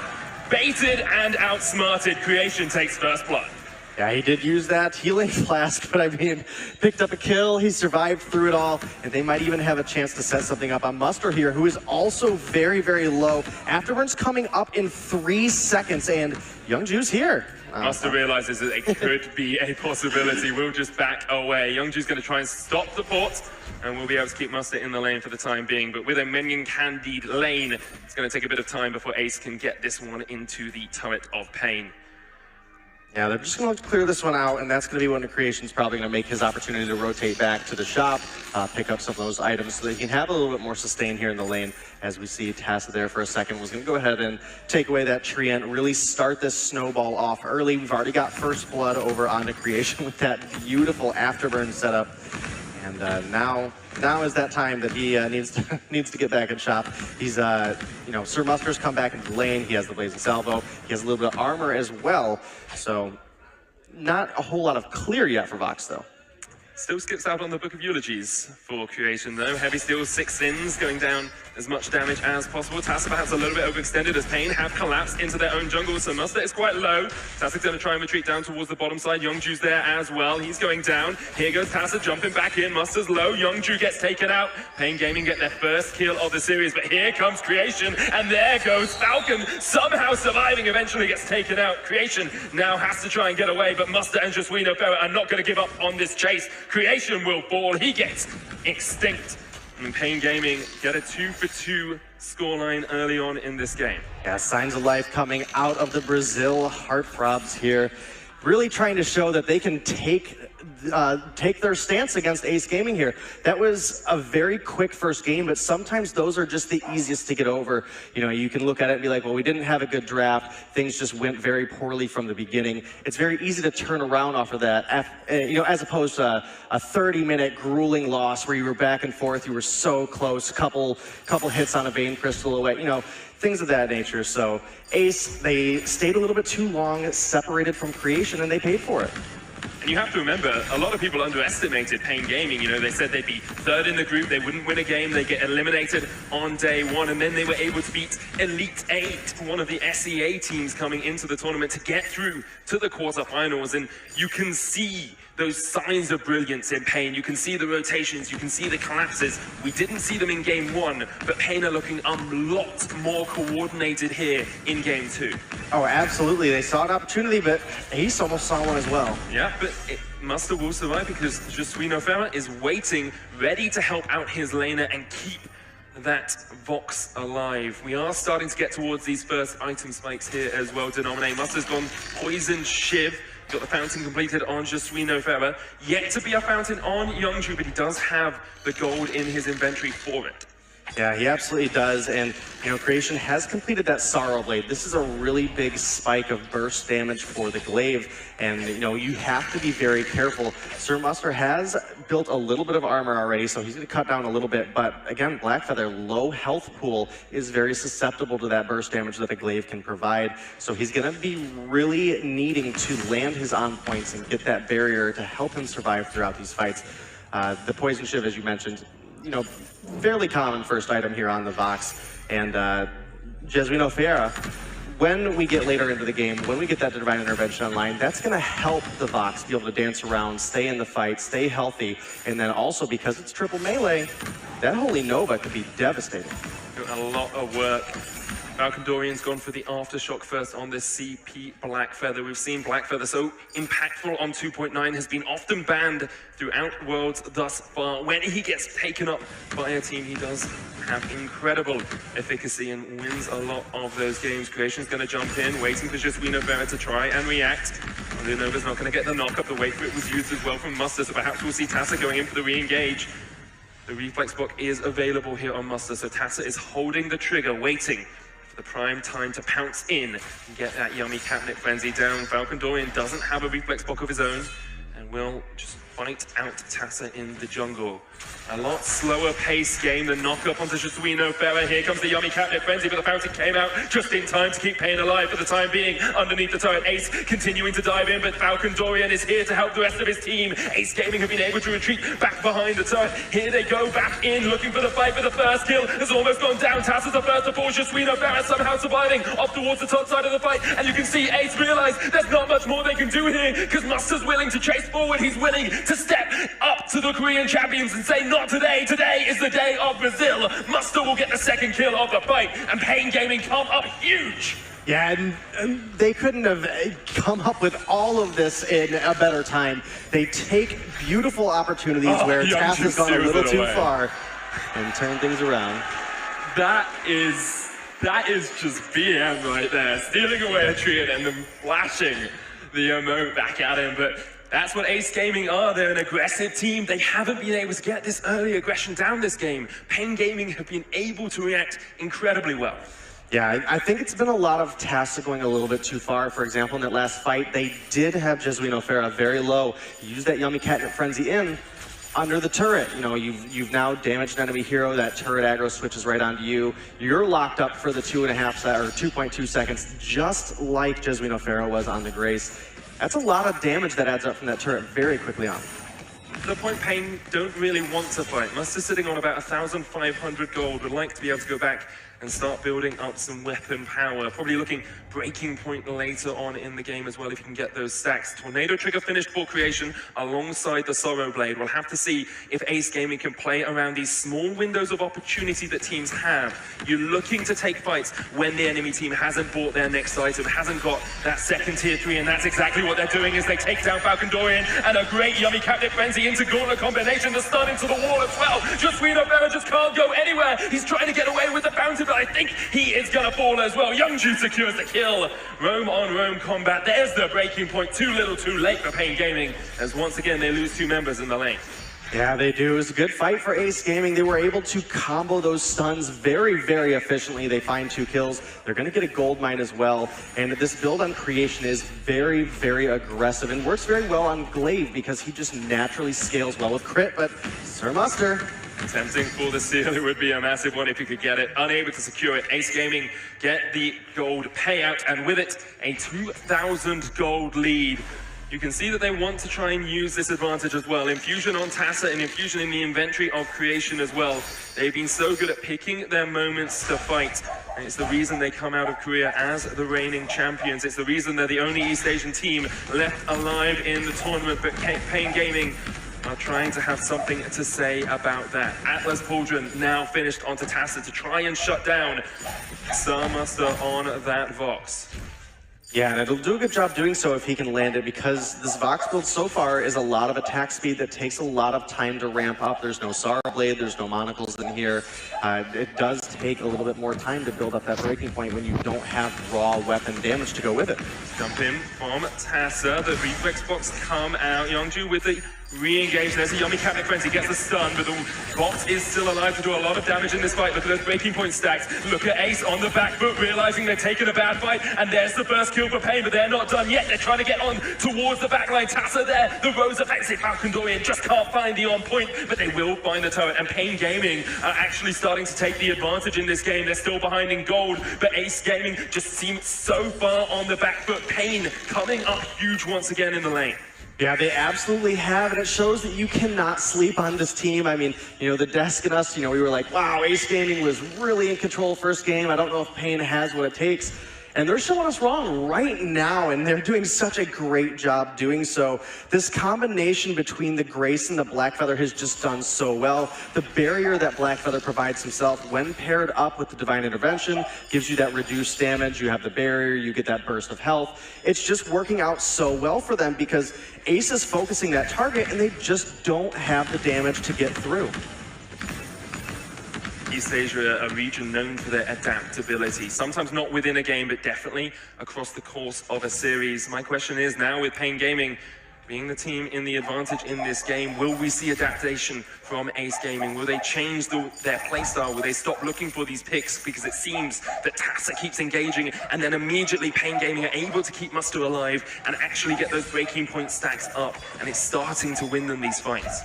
Baited and outsmarted. Creation takes first blood. Yeah, he did use that healing flask, but picked up a kill, he survived through it all, and they might even have a chance to set something up on Muster here, who is also very, very low. Afterwards coming up in 3 seconds, and Youngju's here. Muster realizes that it could be a possibility. We'll just back away. Youngju's going to try and stop the port, and we'll be able to keep Muster in the lane for the time being. But with a minion candied lane, it's going to take a bit of time before Ace can get this one into the turret of Pain. Yeah, they're just going to clear this one out, and that's going to be when the Creation's probably going to make his opportunity to rotate back to the shop, pick up some of those items so that he can have a little bit more sustain here in the lane. As we see Tassa there for a second, was going to go ahead and take away that treant, really start this snowball off early. We've already got first blood over onto Creation with that beautiful afterburn setup. And now is that time that he needs to get back in shop. He's, Sir Muster's come back into the lane. He has the Blazing Salvo. He has a little bit of armor as well. So not a whole lot of clear yet for Vox, though. Still skips out on the Book of Eulogies for Creation, though. Heavy Steel, 6 sins, going down as much damage as possible. Tassa perhaps a little bit overextended as Pain have collapsed into their own jungle, so Muster is quite low. Tassa's going to try and retreat down towards the bottom side. Youngju's there as well. He's going down. Here goes Tassa jumping back in. Muster's low. Youngju gets taken out. Pain Gaming get their first kill of the series, but here comes Creation, and there goes Falcon, somehow surviving, eventually gets taken out. Creation now has to try and get away, but Muster and Jaswinova are not going to give up on this chase. Creation will fall. He gets extinct. And Pain Gaming get a 2-for-2 scoreline early on in this game. Yeah, signs of life coming out of the Brazil heartthrobs here. Really trying to show that they can take their stance against Ace Gaming here. That was a very quick first game, but sometimes those are just the easiest to get over. You can look at it and be like, well, we didn't have a good draft. Things just went very poorly from the beginning. It's very easy to turn around off of that, as opposed to a 30-minute grueling loss where you were back and forth, you were so close, couple hits on a Vein Crystal away, things of that nature. So Ace, they stayed a little bit too long, separated from Creation, and they paid for it. And you have to remember, a lot of people underestimated Pain Gaming. They said they'd be third in the group, they wouldn't win a game, they get eliminated on day one, and then they were able to beat Elite 8, one of the SEA teams coming into the tournament, to get through to the quarterfinals. And you can see those signs of brilliance in Pain. You can see the rotations, you can see the collapses. We didn't see them in game 1, but Pain are looking a lot more coordinated here in game 2. Oh, absolutely. They saw an opportunity, but Ace almost saw one as well. Yeah, but Muster will survive because Jaswinova is waiting, ready to help out his laner and keep that Vox alive. We are starting to get towards these first item spikes here as well. Denominate. Muster's gone Poison Shiv. Got the fountain completed on Jaswinova. Yet to be a fountain on Youngju, but he does have the gold in his inventory for it. Yeah, he absolutely does, and Creation has completed that Sorrow Blade. This is a really big spike of burst damage for the Glaive, and you have to be very careful. Sir Muster has built a little bit of armor already, so he's going to cut down a little bit, but again, Blackfeather, low health pool, is very susceptible to that burst damage that a Glaive can provide, so he's going to be really needing to land his on points and get that barrier to help him survive throughout these fights. The Poison Shiv, as you mentioned, fairly common first item here on the Vox, and Jaswinova, when we get later into the game, when we get that Divine Intervention online, that's going to help the Vox be able to dance around, stay in the fight, stay healthy, and then also because it's triple melee, that Holy Nova could be devastating. A lot of work Falcon Dorian's gone for the Aftershock first on this CP Black Feather. We've seen Black Feather so impactful on 2.9, has been often banned throughout Worlds thus far. When he gets taken up by a team, he does have incredible efficacy and wins a lot of those games. Creation's going to jump in, waiting for just Wino Vera to try and react. Leonova's not going to get the knock-up. The wait for it was used as well from Muster, so perhaps we'll see Tassa going in for the re-engage. The reflex block is available here on Muster, so Tassa is holding the trigger, waiting for the prime time to pounce in and get that yummy catnip frenzy down. Falcon Dorian doesn't have a reflex block of his own and will just fight out Tassa in the jungle. A lot slower pace game than knock-up onto Jesuino Ferrer. Here comes the yummy catnip frenzy, but the fountain came out just in time to keep Pain alive for the time being. Underneath the turret, Ace continuing to dive in, but Falcon Dorian is here to help the rest of his team. Ace Gaming have been able to retreat back behind the turret. Here they go back in, looking for the fight, but the first kill has almost gone down. Tassa's the first to fall. Jesuino Ferrer somehow surviving off towards the top side of the fight, and you can see Ace realize there's not much more they can do here, because Muster's willing to chase forward. He's willing to step up to the Korean champions and say, not today. Today is the day of Brazil. Muster will get the second kill of the fight, and Pain Gaming come up huge. Yeah, and they couldn't have come up with all of this in a better time. They take beautiful opportunities where Tass has gone a little too far and turn things around. That is just BM right there, stealing away a tree and then flashing the emote back at him. But that's what Ace Gaming are. They're an aggressive team. They haven't been able to get this early aggression down this game. Pain Gaming have been able to react incredibly well. Yeah, I think it's been a lot of Tassa going a little bit too far. For example, in that last fight, they did have Jesuino Ferrer very low. Use that yummy catnip frenzy in under the turret. You know, you've now damaged an enemy hero. That turret aggro switches right onto you. You're locked up for the 2.2 seconds, just like Jesuino Ferrer was on the Grace. That's a lot of damage that adds up from that turret very quickly on. To the point Pain don't really want to fight. Muster sitting on about 1,500 gold, would like to be able to go back and start building up some weapon power. Probably looking breaking point later on in the game as well if you can get those stacks. Tornado Trigger finished for Creation alongside the Sorrow Blade. We'll have to see if Ace Gaming can play around these small windows of opportunity that teams have. You're looking to take fights when the enemy team hasn't bought their next item, hasn't got that second tier 3, and that's exactly what they're doing as they take down Falcon Dorian, and a great yummy catnip frenzy into Gauntlet combination to stun into the wall as well. Jesuino Ferrer just can't go anywhere. He's trying to get away with the fountain, but I think he is gonna fall as well. Youngju secures the kill. Roam on Roam combat. There's the breaking point. Too little, too late for Pain Gaming, as once again they lose 2 members in the lane. Yeah, they do. It was a good fight for Ace Gaming. They were able to combo those stuns very, very efficiently. They find 2 kills. They're going to get a gold mine as well. And this build on Creation is very, very aggressive and works very well on Glaive because he just naturally scales well with crit. But Sir Muster, Tempting for the seal, it would be a massive one if you could get it. Unable to secure it. Ace Gaming get the gold payout, and with it, a 2,000 gold lead. You can see that they want to try and use this advantage as well. Infusion on Tassa and Infusion in the inventory of Creation as well. They've been so good at picking their moments to fight. And it's the reason they come out of Korea as the reigning champions. It's the reason they're the only East Asian team left alive in the tournament. But Pain Gaming are trying to have something to say about that. Atlas Pauldron now finished onto Tassa to try and shut down Sir Muster on that Vox. Yeah, and it'll do a good job doing so if he can land it, because this Vox build so far is a lot of attack speed that takes a lot of time to ramp up. There's no Sorrow Blade, there's no Monocles in here. It does take a little bit more time to build up that breaking point when you don't have raw weapon damage to go with it. Jump in from Tassa, the reflex box come out. Youngju with the re-engage. There's a yummy catnip frenzy, gets the stun, but the bot is still alive to do a lot of damage in this fight. Look at those breaking point stacks. Look at Ace on the back foot, realizing they've taken a bad fight, and there's the first kill for Pain, but they're not done yet. They're trying to get on towards the backline. Tassa there, the Rose offensive. Falcon Dorian just can't find the on point, but they will find the turret, and Pain Gaming are actually starting to take the advantage in this game. They're still behind in gold, but Ace Gaming just seems so far on the back foot. Pain coming up huge once again in the lane. Yeah, they absolutely have, and it shows that you cannot sleep on this team. I mean, you know, the desk and us, you know, we were like, wow, Ace Gaming was really in control first game. I don't know if Pain has what it takes. And they're showing us wrong right now, and they're doing such a great job doing so. This combination between the Grace and the Blackfeather has just done so well. The barrier that Blackfeather provides himself when paired up with the Divine Intervention gives you that reduced damage. You have the barrier, you get that burst of health. It's just working out so well for them because Ace is focusing that target and they just don't have the damage to get through. East Asia, a region known for their adaptability, sometimes not within a game, but definitely across the course of a series. My question is now with Pain Gaming being the team in the advantage in this game, will we see adaptation from Ace Gaming? Will they change their playstyle? Will they stop looking for these picks? Because it seems that Tassa keeps engaging and then immediately Pain Gaming are able to keep Muster alive and actually get those breaking point stacks up, and it's starting to win them these fights.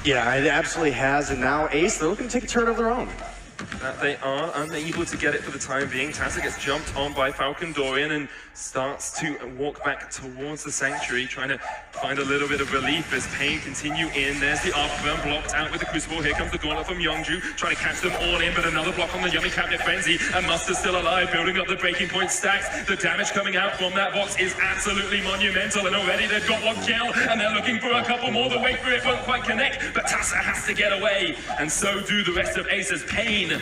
Yeah, it absolutely has, and now Ace, they're looking to take a turn of their own. That they are unable to get it for the time being. Tassa gets jumped on by Falcon Dorian and starts to walk back towards the Sanctuary, trying to find a little bit of relief as Pain continue in. There's the Afterburn blocked out with the Crucible. Here comes the Gauntlet from Youngju, trying to catch them all in, but another block on the Yummy Cabinet Frenzy, and Muster's still alive, building up the breaking point stacks. The damage coming out from that box is absolutely monumental, and already they've got one kill, and they're looking for a couple more. The wait for it won't quite connect, but Tassa has to get away, and so do the rest of Ace's. Pain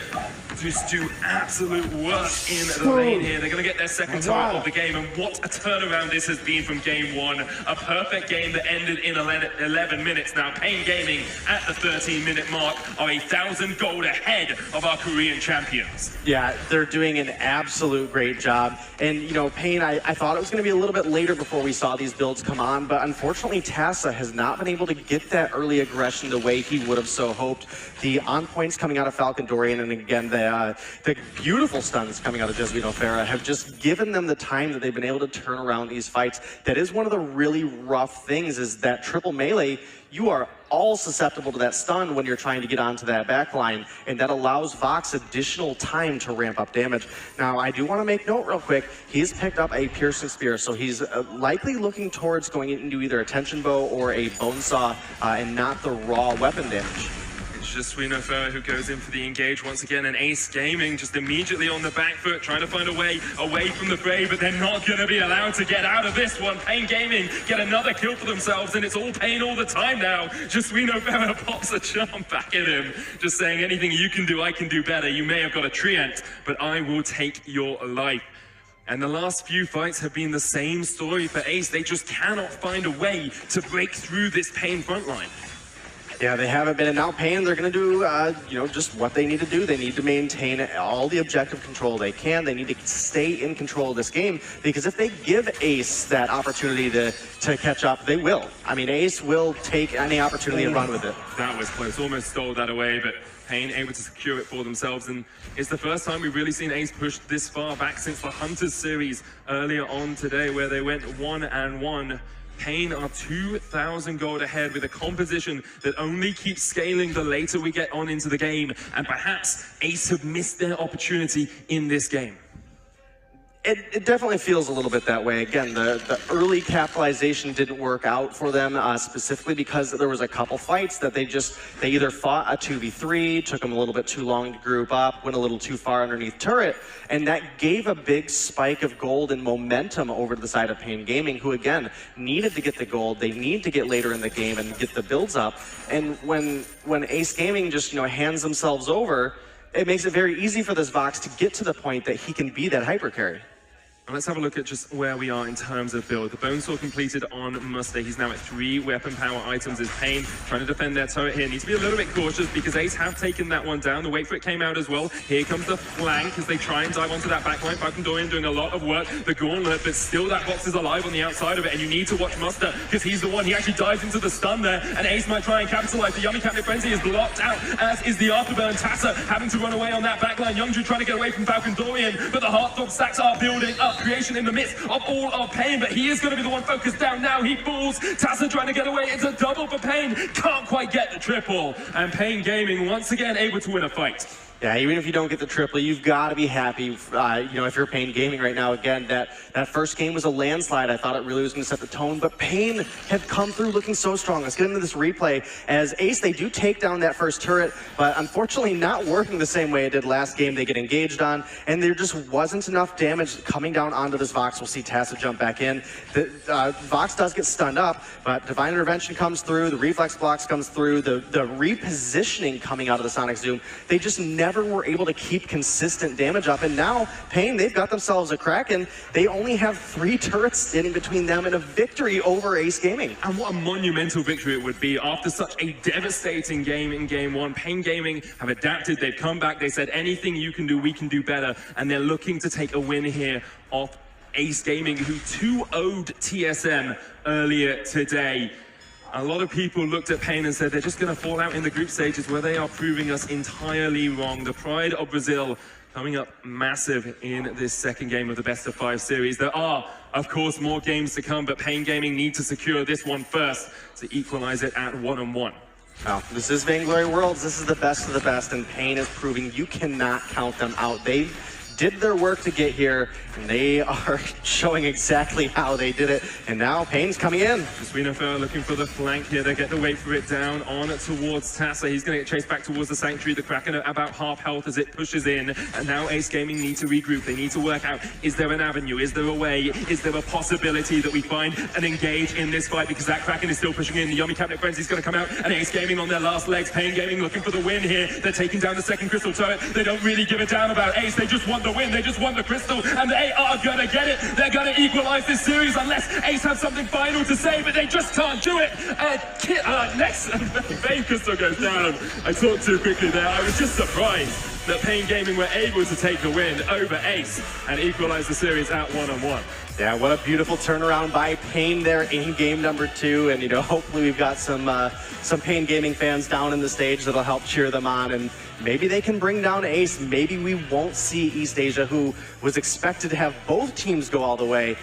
just do absolute work in the lane here. They're going to get their second turret of the game, and what a turnaround this has been from game one. A perfect game that ended in 11 minutes. Now Pain Gaming at the 13-minute mark are 1,000 gold ahead of our Korean champions. Yeah, they're doing an absolute great job. And, you know, Pain, I thought it was going to be a little bit later before we saw these builds come on, but unfortunately Tassa has not been able to get that early aggression the way he would have so hoped. The on-points coming out of Falcon Dorian, and again, the beautiful stuns coming out of Jesuito Farah have just given them the time that they've been able to turn around these fights. That is one of the really rough things, is that triple melee, you are all susceptible to that stun when you're trying to get onto that backline, and that allows Vox additional time to ramp up damage. Now, I do want to make note real quick, he's picked up a piercing spear, so he's likely looking towards going into either a tension bow or a bone saw, and not the raw weapon damage. Jesuito Farah who goes in for the engage once again, and Ace Gaming just immediately on the back foot, trying to find a way away from the fray, but they're not going to be allowed to get out of this one. Pain Gaming get another kill for themselves, and it's all Pain all the time now. Jesuito Farah pops a charm back at him, just saying, anything you can do, I can do better. You may have got a treant, but I will take your life. And the last few fights have been the same story for Ace. They just cannot find a way to break through this Pain front line. Yeah, they haven't been, and now Pain, they're going to do, you know, just what they need to do. They need to maintain all the objective control they can. They need to stay in control of this game, because if they give Ace that opportunity to catch up, they will. I mean, Ace will take any opportunity and run with it. That was close, almost stole that away, but Pain able to secure it for themselves, and it's the first time we've really seen Ace push this far back since the Hunters series earlier on today, where they went 1-1. Pain are 2,000 gold ahead with a composition that only keeps scaling the later we get on into the game, and perhaps Ace have missed their opportunity in this game. It definitely feels a little bit that way. Again, the early capitalization didn't work out for them, specifically because there was a couple fights that they either fought a 2v3, took them a little bit too long to group up, went a little too far underneath turret, and that gave a big spike of gold and momentum over to the side of Pain Gaming, who again needed to get the gold. They need to get later in the game and get the builds up. And when Ace Gaming just, you know, hands themselves over, it makes it very easy for this Vox to get to the point that he can be that hyper carry. Let's have a look at just where we are in terms of build. The Bone Saw completed on Muster. He's now at 3 weapon power items. Is Pain trying to defend their turret here. Needs to be a little bit cautious because Ace have taken that one down. The wait for it came out as well. Here comes the flank as they try and dive onto that backline. Falcon Dorian doing a lot of work. The Gauntlet, but still that box is alive on the outside of it, and you need to watch Muster because he's the one. He actually dives into the stun there, and Ace might try and capitalize. The Yummy Cabinet Frenzy is blocked out, as is the Afterburn. Tassa having to run away on that backline. Youngju trying to get away from Falcon Dorian, but the Heartthrob stacks are building up. Creation in the midst of all of Pain, but he is going to be the one focused down now. He falls. Tassa trying to get away. It's a double for Pain. Can't quite get the triple. And Pain Gaming once again able to win a fight. Yeah, even if you don't get the triple, you've got to be happy, you know, if you're Pain Gaming right now. Again, that first game was a landslide. I thought it really was going to set the tone, but Pain have come through looking so strong. Let's get into this replay. As Ace, they do take down that first turret, but unfortunately not working the same way it did last game. They get engaged on, and there just wasn't enough damage coming down onto this Vox. We'll see Tassa jump back in. The Vox does get stunned up, but Divine Intervention comes through, the Reflex Blocks comes through, the repositioning coming out of the Sonic Zoom. They just never were able to keep consistent damage up, and now Pain, they've got themselves a Kraken. They only have 3 turrets standing between them and a victory over Ace Gaming. And what a monumental victory it would be after such a devastating game in Game 1. Pain Gaming have adapted, they've come back, they said anything you can do, we can do better, and they're looking to take a win here off Ace Gaming, who 2-0'd TSM earlier today. A lot of people looked at Pain and said they're just going to fall out in the group stages, where they are proving us entirely wrong. The pride of Brazil coming up massive in this second game of the best-of-5 series. There are, of course, more games to come, but Pain Gaming need to secure this one first to equalize it at 1-1. Wow, this is Vainglory Worlds. This is the best of the best, and Pain is proving you cannot count them out. They did their work to get here, and they are showing exactly how they did it. And now Pain's coming in. Swinofer looking for the flank here. They get to wait for it down on towards Tassa. He's going to get chased back towards the Sanctuary. The Kraken at about half health as it pushes in. And now Ace Gaming need to regroup. They need to work out, is there an avenue? Is there a way? Is there a possibility that we find and engage in this fight? Because that Kraken is still pushing in. The Yummy Cabinet Frenzy's going to come out. And Ace Gaming on their last legs. Pain Gaming looking for the win here. They're taking down the second Crystal Turret. They don't really give a damn about Ace. They just want the win. They just want the Crystal. And they are going to get it. They're going to equalize this series unless Ace have something final to say, but they just can't do it. Next, Vayne Crystal goes down. I talked too quickly there. I was just surprised that Pain Gaming were able to take the win over Ace and equalize the series at 1-1. Yeah, what a beautiful turnaround by Pain there in game number 2, and you know, hopefully we've got some Pain Gaming fans down in the stage that'll help cheer them on, and maybe they can bring down Ace. Maybe we won't see East Asia, who was expected to have both teams go all the way.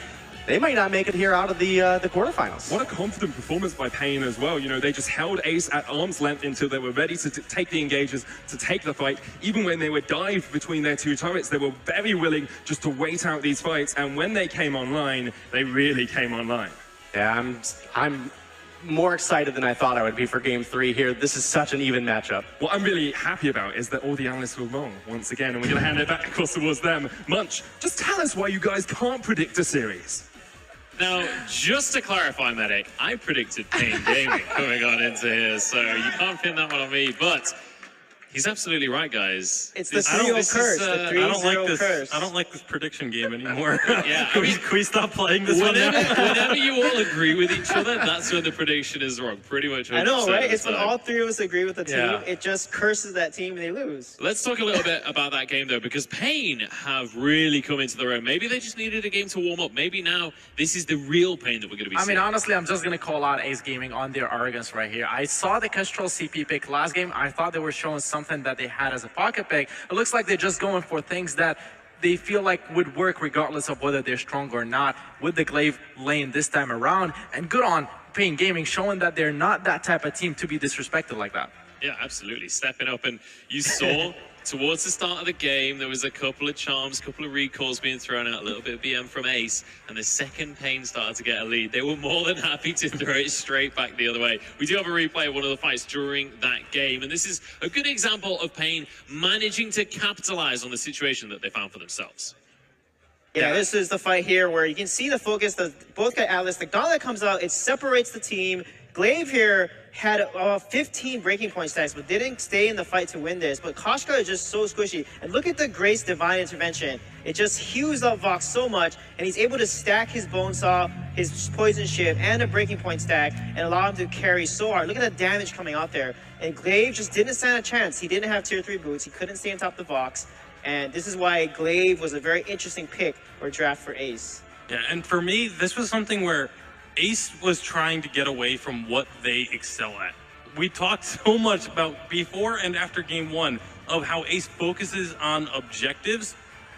They might not make it here out of the quarterfinals. What a confident performance by Pain as well. You know, they just held Ace at arm's length until they were ready to take the engagers, to take the fight. Even when they were dived between their 2 turrets, they were very willing just to wait out these fights. And when they came online, they really came online. Yeah, I'm more excited than I thought I would be for game 3 here. This is such an even matchup. What I'm really happy about is that all the analysts were wrong once again, and we're going to hand it back across towards them. Munch, just tell us why you guys can't predict a series. Now, just to clarify, Medic, I predicted Pain Gaming coming on into here, so you can't pin that one on me, but he's absolutely right, guys. It's the 3-0 curse, the 3-0 curse. I don't like this prediction game anymore. Yeah, can we stop playing this one now? Whenever you all agree with each other, that's when the prediction is wrong, pretty much. I know, right? It's when all 3 of us agree with the team, Yeah. it just curses that team and they lose. Let's talk a little bit about that game, though, because Pain have really come into their own. Maybe they just needed a game to warm up. Maybe now this is the real Pain that we're going to be seeing. I mean, honestly, I'm just going to call out Ace Gaming on their arrogance right here. I saw the Kestrel CP pick last game. I thought they were showing something that they had as a pocket pick. It looks like they're just going for things that they feel like would work regardless of whether they're strong or not with the Glaive lane this time around. And good on Pain Gaming showing that they're not that type of team to be disrespected like that. Yeah, absolutely. Stepping up, and you saw towards the start of the game, there was a couple of charms, a couple of recalls being thrown out, a little bit of BM from Ace, and the second Pain started to get a lead. They were more than happy to throw it straight back the other way. We do have a replay of one of the fights during that game, and this is a good example of Pain managing to capitalize on the situation that they found for themselves. Yeah, this is the fight here where you can see the focus. Both got Atlas. The Gauntlet comes out. It separates the team. Glaive here had 15 breaking point stacks, but didn't stay in the fight to win this. But Koshka is just so squishy. And look at the Grace Divine Intervention. It just hews up Vox so much, and he's able to stack his Bone Saw, his Poison Shiv, and a breaking point stack, and allow him to carry so hard. Look at the damage coming out there. And Glaive just didn't stand a chance. He didn't have tier 3 boots. He couldn't stay on top of the Vox. And this is why Glaive was a very interesting pick or draft for Ace. Yeah, and for me, this was something where Ace was trying to get away from what they excel at. We talked so much about before and after game 1 of how Ace focuses on objectives.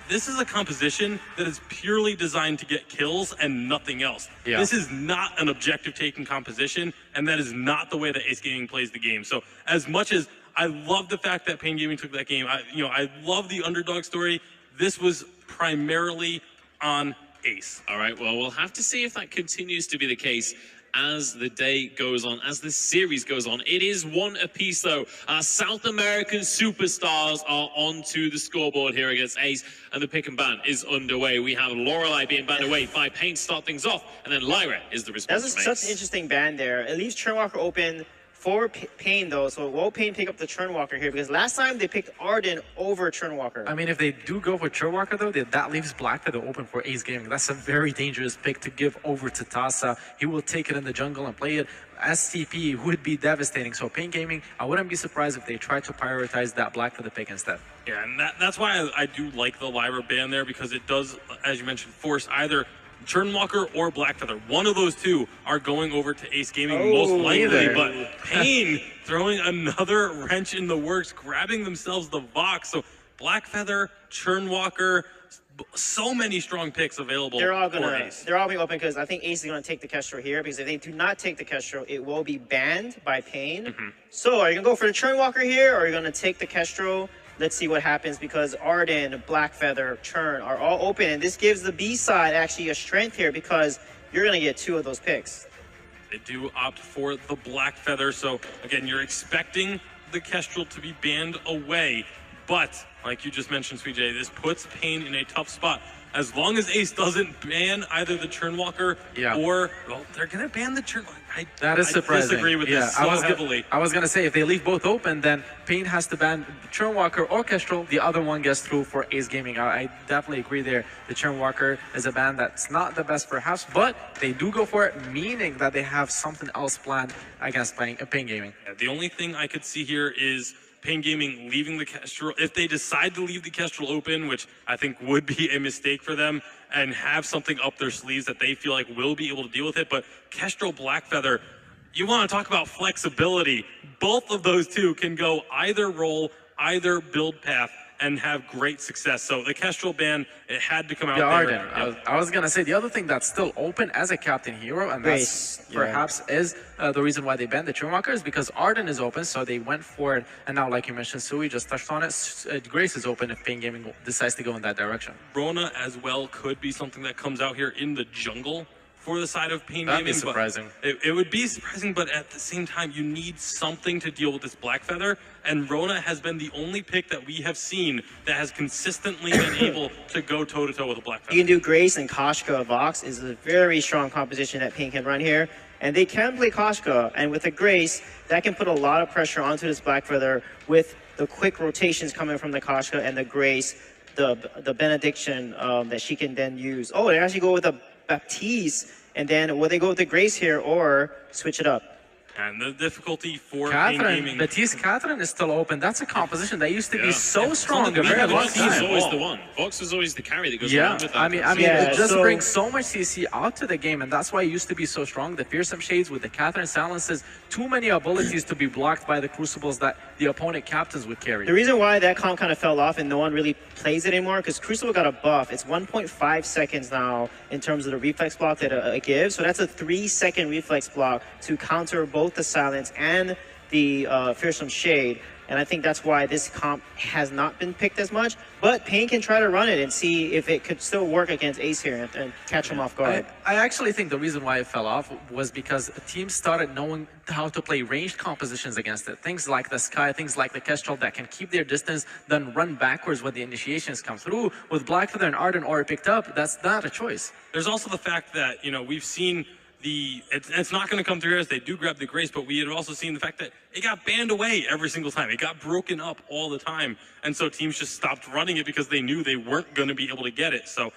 This is a composition that is purely designed to get kills and nothing else. Yeah. This is not an objective-taking composition, and that is not the way that Ace Gaming plays the game. So as much as I love the fact that Pain Gaming took that game. I love the underdog story. This was primarily on Ace. All right, well, we'll have to see if that continues to be the case as the day goes on, as the series goes on. It is one apiece, though. Our South American superstars are onto the scoreboard here against Ace, and the pick and ban is underway. We have Lorelei being banned away by Pain to start things off, and then Lyra is the response. That's such an interesting ban there. It leaves Churnwalker open for Pain, though, so will Pain pick up the Churnwalker here? Because last time they picked Arden over Churnwalker. I mean, if they do go for Churnwalker, though, that leaves Blackfeather open for Ace Gaming. That's a very dangerous pick to give over to Tasa. He will take it in the jungle and play it. SCP would be devastating. So Pain Gaming, I wouldn't be surprised if they try to prioritize that Blackfeather pick instead. Yeah, and that's why I do like the Lyra ban there, because it does, as you mentioned, force either Churnwalker or Blackfeather. One of those two are going over to Ace Gaming most likely, but Pain throwing another wrench in the works, grabbing themselves the Vox. So Blackfeather, Churnwalker, so many strong picks available. They're all being open because I think Ace is gonna take the Kestrel here, because if they do not take the Kestrel, it will be banned by Pain. So are you gonna go for the Churnwalker here, or are you gonna take the Kestrel? Let's see what happens, because Arden, Blackfeather, Churn are all open, and this gives the B side actually a strength here, because you're going to get 2 of those picks. They do opt for the Blackfeather, so again, you're expecting the Kestrel to be banned away, but like you just mentioned, Sweet J, this puts Pain in a tough spot. As long as Ace doesn't ban either the Churnwalker or, well, they're going to ban the Churnwalker. That is surprising. I disagree with this so heavily. I was going to say, if they leave both open, then Pain has to ban Churnwalker or Kestrel. The other one gets through for Ace Gaming. I definitely agree there. The Churnwalker is a ban that's not the best perhaps, but they do go for it, meaning that they have something else planned against Pain Gaming. Yeah, the only thing I could see here is Pain Gaming leaving the Kestrel. If they decide to leave the Kestrel open, which I think would be a mistake for them, and have something up their sleeves that they feel like will be able to deal with it, but Kestrel, Blackfeather, you want to talk about flexibility. Both of those two can go either role, either build path, and have great success. So the Kestrel ban, it had to come out there. Arden. I was going to say, the other thing that's still open as a captain hero, and that's perhaps is the reason why they banned the Churnwalker, is because Arden is open, so they went for it. And now, like you mentioned, Sui just touched on it, Grace is open if Pain Gaming decides to go in that direction. Rona as well could be something that comes out here in the jungle for the side of Pain Gaming. That'd be surprising. It would be surprising, but at the same time, you need something to deal with this Blackfeather, and Rona has been the only pick that we have seen that has consistently been able to go toe-to-toe with a Blackfeather. You can do Grace, and Koshka Vox is a very strong composition that Pain can run here, and they can play Koshka, and with a Grace, that can put a lot of pressure onto this Blackfeather with the quick rotations coming from the Koshka and the Grace, the benediction that she can then use. Oh, they actually go with a Baptiste, and then will they go with the Grace here or switch it up? And the difficulty for Pain Gaming. Baptiste Catherine is still open. That's a composition that used to be so strong a very long Vox time. was always the one. Vox was always the carry that goes along with that. I mean, it just brings so much CC out to the game, and that's why it used to be so strong. The Fearsome Shades with the Catherine silences, too many abilities to be blocked by the Crucibles that the opponent captains would carry. The reason why that comp kind of fell off and no one really plays it anymore, because Crucible got a buff. It's 1.5 seconds now in terms of the reflex block that it gives. So that's a 3-second reflex block to counter both the silence and the Fearsome Shade. And I think that's why this comp has not been picked as much. But Pain can try to run it and see if it could still work against Ace here and catch him off guard. I actually think the reason why it fell off was because teams started knowing how to play ranged compositions against it. Things like the Sky, things like the Kestrel that can keep their distance, then run backwards when the initiations come through. With Blackfeather and Arden already picked up, that's not a choice. There's also the fact that, we've seen it's not going to come through as they do grab the Grace, but we had also seen the fact that it got banned away every single time. It got broken up all the time. And so teams just stopped running it because they knew they weren't going to be able to get it. So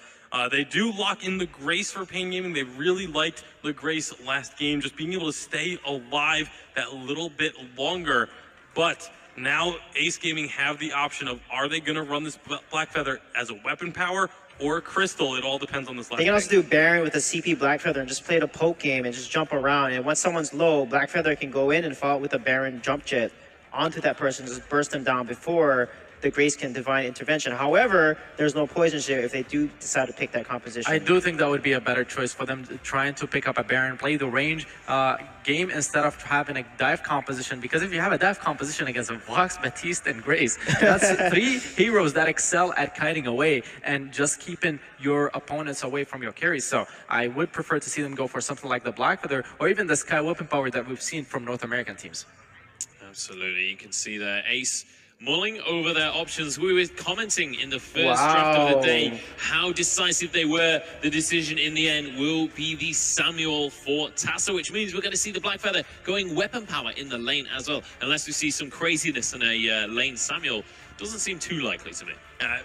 they do lock in the Grace for Pain Gaming. They really liked the Grace last game, just being able to stay alive that little bit longer. But now Ace Gaming have the option of, are they going to run this Blackfeather as a weapon power or Crystal? It all depends on this last. They can also do Baron with a CP Blackfeather and just play the poke game and just jump around. And once someone's low, Blackfeather can go in and follow with a Baron jump jet onto that person, just burst them down before the Grace can divine intervention. However, there's no poison share if they do decide to pick that composition. I do think that would be a better choice for them, trying to pick up a Baron, play the range game instead of having a dive composition. Because if you have a dive composition against Vox, Baptiste, and Grace, that's 3 heroes that excel at kiting away and just keeping your opponents away from your carries. So I would prefer to see them go for something like the Black Feather or even the Sky Weapon Power that we've seen from North American teams. Absolutely, you can see there Ace mulling over their options. We were commenting in the first draft of the day how decisive they were. The decision in the end will be the Samuel for Tassa, which means we're going to see the Black Feather going weapon power in the lane as well, unless we see some craziness in a lane Samuel. Doesn't seem too likely to me.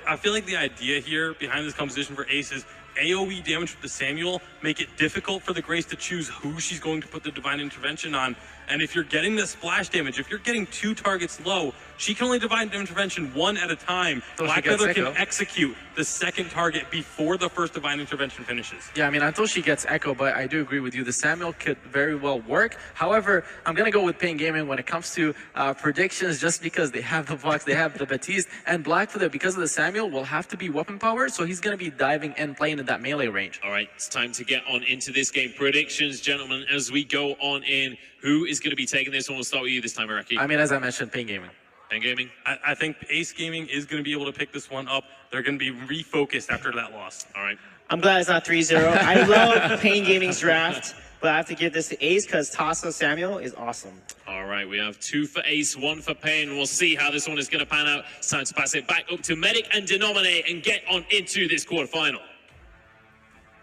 I feel like the idea here behind this composition for Ace is AoE damage with the Samuel, make it difficult for the Grace to choose who she's going to put the Divine Intervention on. And if you're getting the splash damage, if you're getting 2 targets low, she can only Divine Intervention 1 at a time. So Black Feather can execute the second target before the first Divine Intervention finishes. Yeah, I mean, until she gets Echo, but I do agree with you. The Samuel could very well work. However, I'm going to go with Pain Gaming when it comes to predictions, just because they have the Vox, they have the Baptiste, and Black Feather, because of the Samuel, will have to be weapon power, so he's going to be diving and playing in that melee range. All right, it's time to get on into this game. Predictions, gentlemen, as we go on in. Who is going to be taking this one? We'll start with you this time, Araki. I mean, as I mentioned, Pain Gaming. Pain Gaming? I think Ace Gaming is going to be able to pick this one up. They're going to be refocused after that loss. All right. I'm glad it's not 3-0. I love Pain Gaming's draft, but I have to give this to Ace because Tassa Samuel is awesome. All right, we have 2 for Ace, 1 for Pain. We'll see how this one is going to pan out. It's time to pass it back up to Medic and Denominate and get on into this quarterfinal.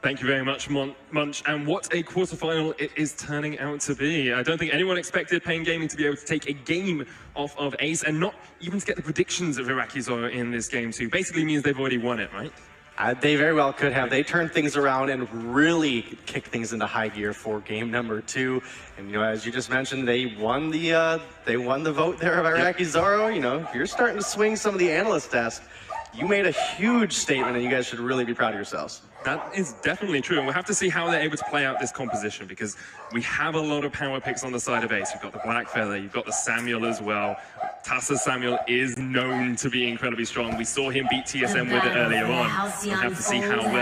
Thank you very much, Munch. And what a quarterfinal it is turning out to be. I don't think anyone expected Pain Gaming to be able to take a game off of Ace and not even to get the predictions of Iraqi Zoro in this game too. Basically means they've already won it, right? They very well could have. They turned things around and really kicked things into high gear for game number 2. And as you just mentioned, they won the vote there of Iraqi Zoro. If you're starting to swing some of the analyst desks, you made a huge statement, and you guys should really be proud of yourselves. That is definitely true, and we'll have to see how they're able to play out this composition, because we have a lot of power picks on the side of Ace. You've got the Black Feather, you've got the Samuel as well. Tassa Samuel is known to be incredibly strong. We saw him beat TSM with it earlier on. We'll have to see how well